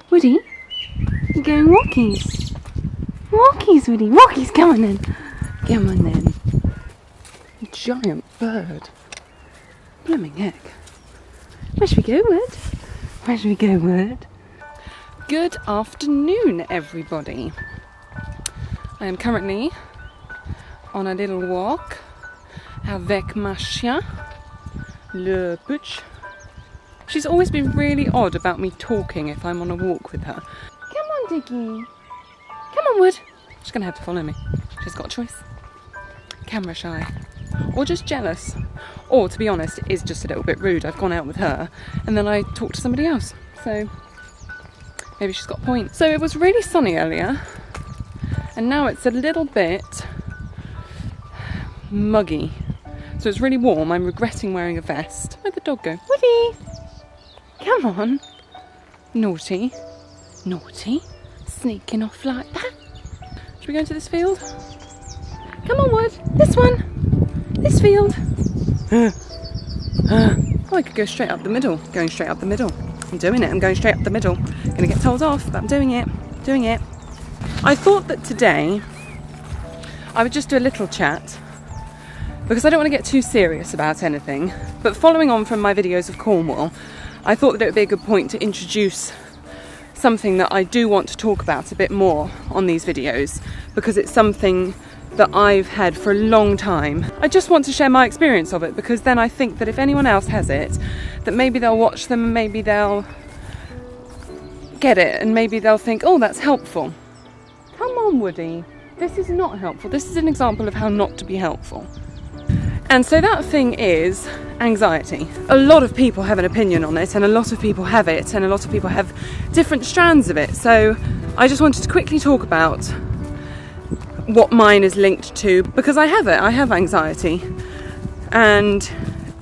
Woody, you're going walkies. Walkies, Woody, walkies, come on then. Come on then. You giant bird. Blooming heck. Where should we go, Wood? Where should we go, Wood? Good afternoon, everybody. I am currently on a little walk avec ma chien, le Butch. She's always been really odd about me talking if I'm on a walk with her. Come on, Diggy. Come on, Wood. She's going to have to follow me. She's got a choice. Camera shy. Or just jealous. Or, to be honest, it is just a little bit rude. I've gone out with her and then I talked to somebody else. So, maybe she's got a point. So it was really sunny earlier. And now it's a little bit muggy. So it's really warm. I'm regretting wearing a vest. Where'd the dog go? Woody! Come on. Naughty. Naughty. Sneaking off like that. Should we go into this field? Come on, Wood. This one. This field. Oh, I could go straight up the middle. Going straight up the middle. I'm doing it. I'm going straight up the middle. Gonna get told off, but I'm doing it. Doing it. I thought that today I would just do a little chat because I don't want to get too serious about anything. But following on from my videos of Cornwall, I thought that it would be a good point to introduce something that I do want to talk about a bit more on these videos because it's something that I've had for a long time. I just want to share my experience of it because then I think that if anyone else has it, that maybe they'll watch them and maybe they'll get it and maybe they'll think, oh, that's helpful. Come on, Woody. This is not helpful. This is an example of how not to be helpful. And so that thing is anxiety. A lot of people have an opinion on it and a lot of people have it and a lot of people have different strands of it. So I just wanted to quickly talk about what mine is linked to because I have it. I have anxiety and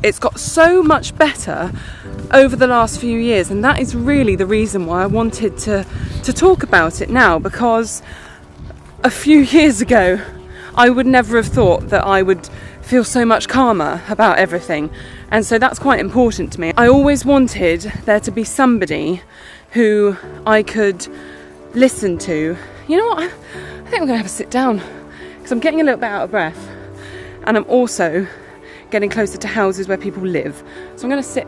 it's got so much better over the last few years, and that is really the reason why I wanted to talk about it now, because a few years ago I would never have thought that I would feel so much calmer about everything, and so that's quite important to me. I always wanted there to be somebody who I could listen to. You know what, I think I'm going to have a sit down because I'm getting a little bit out of breath and I'm also getting closer to houses where people live, so I'm going to sit.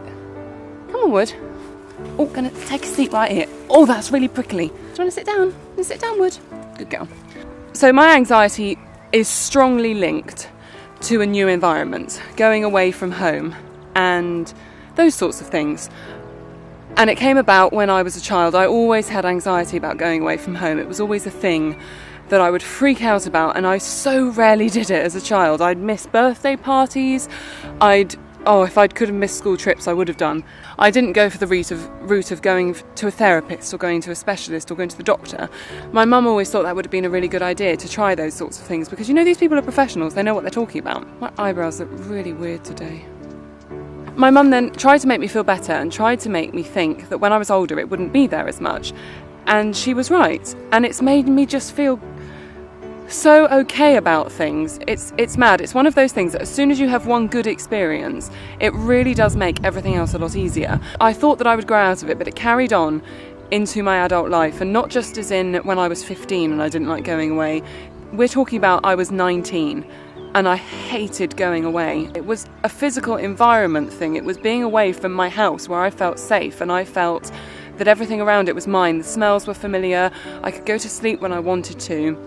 Come on, Wood. Oh, going to take a seat right here. Oh, that's really prickly. Do you want to sit down? Sit down, Wood. Good girl. So my anxiety is strongly linked to a new environment, going away from home and those sorts of things. And it came about when I was a child. I always had anxiety about going away from home. It was always a thing that I would freak out about, and I so rarely did it as a child. I'd miss birthday parties. If I could have missed school trips, I would have done. I didn't go for the route of going to a therapist or going to a specialist or going to the doctor. My mum always thought that would have been a really good idea to try those sorts of things because, you know, these people are professionals. They know what they're talking about. My eyebrows look really weird today. My mum then tried to make me feel better and tried to make me think that when I was older it wouldn't be there as much. And she was right. And it's made me just feel so okay about things. It's mad. It's one of those things that as soon as you have one good experience, it really does make everything else a lot easier. I thought that I would grow out of it, but it carried on into my adult life, and not just as in when I was 15 and I didn't like going away. We're talking about I was 19 and I hated going away. It was a physical environment thing. It was being away from my house where I felt safe and I felt that everything around it was mine. The smells were familiar. I could go to sleep when I wanted to.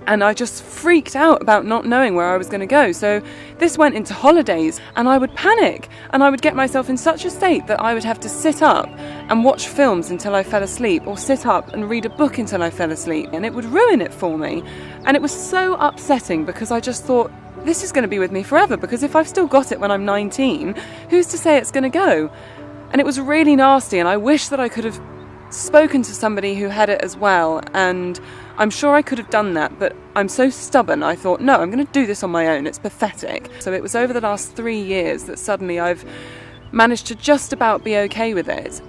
And I just freaked out about not knowing where I was going to go. So this went into holidays and I would panic and I would get myself in such a state that I would have to sit up and watch films until I fell asleep, or sit up and read a book until I fell asleep, and it would ruin it for me. And it was so upsetting because I just thought, this is going to be with me forever, because if I've still got it when I'm 19, who's to say it's going to go? And it was really nasty, and I wish that I could have spoken to somebody who had it as well, and I'm sure I could have done that, but I'm so stubborn. I thought, no, I'm going to do this on my own. It's pathetic. So it was over the last 3 years that suddenly I've managed to just about be okay with it.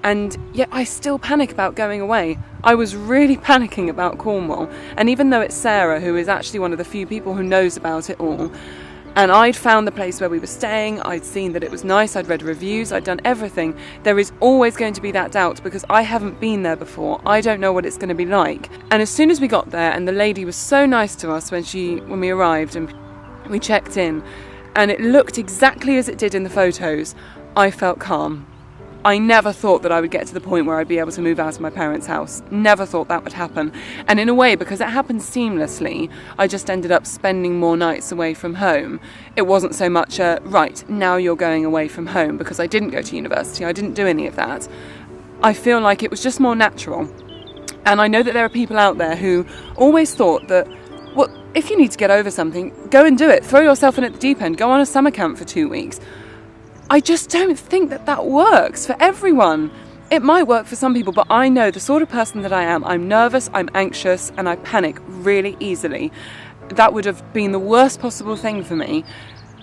And yet I still panic about going away. I was really panicking about Cornwall. And even though it's Sarah, who is actually one of the few people who knows about it all, And I'd found the place where we were staying, I'd seen that it was nice, I'd read reviews, I'd done everything. There is always going to be that doubt because I haven't been there before. I don't know what it's going to be like. And as soon as we got there, and the lady was so nice to us when we arrived and we checked in, and it looked exactly as it did in the photos, I felt calm. I never thought that I would get to the point where I'd be able to move out of my parents' house. Never thought that would happen. And in a way, because it happened seamlessly, I just ended up spending more nights away from home. It wasn't so much right, now you're going away from home, because I didn't go to university, I didn't do any of that. I feel like it was just more natural. And I know that there are people out there who always thought that, well, if you need to get over something, go and do it. Throw yourself in at the deep end. Go on a summer camp for 2 weeks. I just don't think that works for everyone. It might work for some people, but I know the sort of person that I am. I'm nervous, I'm anxious, and I panic really easily. That would have been the worst possible thing for me.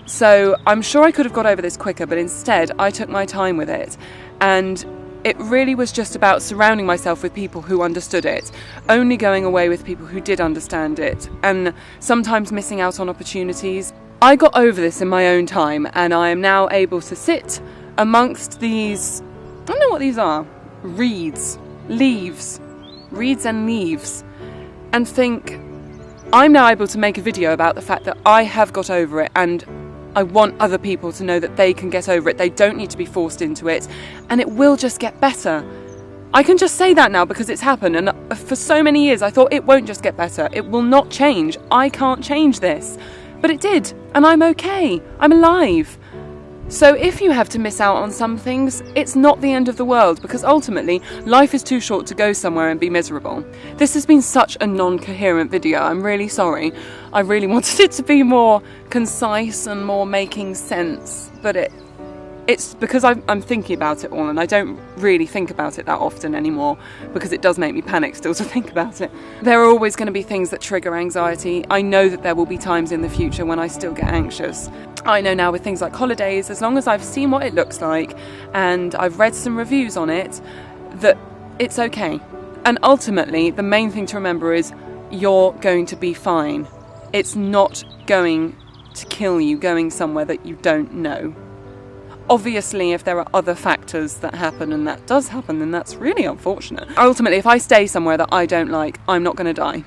So I'm sure I could have got over this quicker, but instead I took my time with it. And it really was just about surrounding myself with people who understood it, only going away with people who did understand it, and sometimes missing out on opportunities. I got over this in my own time, and I am now able to sit amongst these, I don't know what these are, reeds and leaves, and think, I'm now able to make a video about the fact that I have got over it, and I want other people to know that they can get over it. They don't need to be forced into it, and it will just get better. I can just say that now because it's happened, and for so many years I thought it won't just get better, it will not change, I can't change this. But it did, and I'm okay, I'm alive. So if you have to miss out on some things, it's not the end of the world, because ultimately life is too short to go somewhere and be miserable. This has been such a non-coherent video, I'm really sorry. I really wanted it to be more concise and more making sense, but it's because I'm thinking about it all, and I don't really think about it that often anymore because it does make me panic still to think about it. There are always going to be things that trigger anxiety. I know that there will be times in the future when I still get anxious. I know now with things like holidays, as long as I've seen what it looks like and I've read some reviews on it, that it's okay. And ultimately, the main thing to remember is you're going to be fine. It's not going to kill you going somewhere that you don't know. Obviously, if there are other factors that happen, and that does happen, then that's really unfortunate. Ultimately, if I stay somewhere that I don't like, I'm not going to die.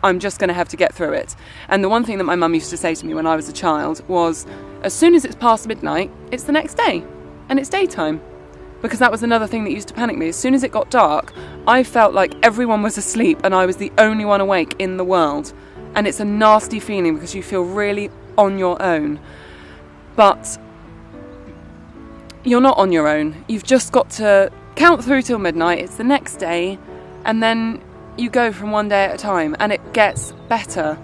I'm just going to have to get through it. And the one thing that my mum used to say to me when I was a child was, as soon as it's past midnight, it's the next day, and it's daytime. Because that was another thing that used to panic me. As soon as it got dark, I felt like everyone was asleep and I was the only one awake in the world. And it's a nasty feeling because you feel really on your own. But you're not on your own. You've just got to count through till midnight. It's the next day, and then you go from one day at a time, and it gets better.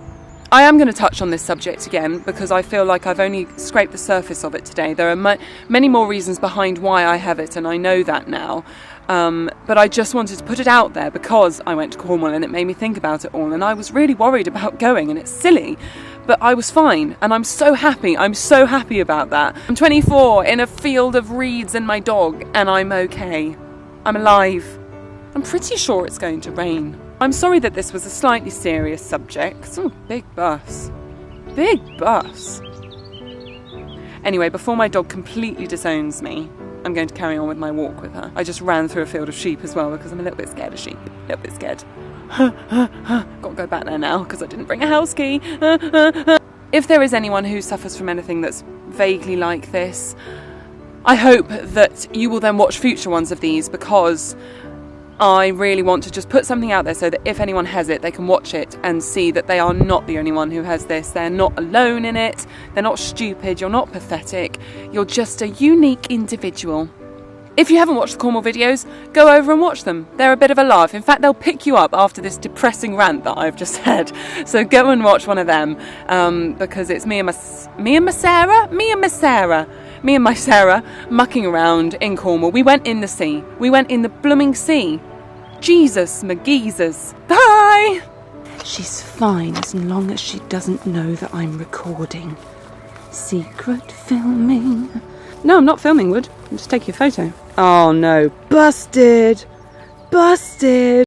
I am going to touch on this subject again because I feel like I've only scraped the surface of it today. There are many more reasons behind why I have it, and I know that now. But I just wanted to put it out there because I went to Cornwall and it made me think about it all, and I was really worried about going, and it's silly. But I was fine, and I'm so happy about that. I'm 24, in a field of reeds and my dog, and I'm okay. I'm alive. I'm pretty sure it's going to rain. I'm sorry that this was a slightly serious subject. Oh, big bus. Big bus. Anyway, before my dog completely disowns me, I'm going to carry on with my walk with her. I just ran through a field of sheep as well because I'm a little bit scared of sheep. A little bit scared. Got to go back there now because I didn't bring a house key. If there is anyone who suffers from anything that's vaguely like this, I hope that you will then watch future ones of these, because I really want to just put something out there so that if anyone has it, they can watch it and see that they are not the only one who has this. They're not alone in it. They're not stupid. You're not pathetic. You're just a unique individual. If you haven't watched the Cornwall videos, go over and watch them. They're a bit of a laugh. In fact, they'll pick you up after this depressing rant that I've just had. So go and watch one of them, because it's me and my Sarah mucking around in Cornwall. We went in the sea. We went in the blooming sea. Jesus McGeezers. Bye! She's fine as long as she doesn't know that I'm recording. Secret filming. No, I'm not filming, Wood. I'm just taking a photo. Oh no, busted! Busted!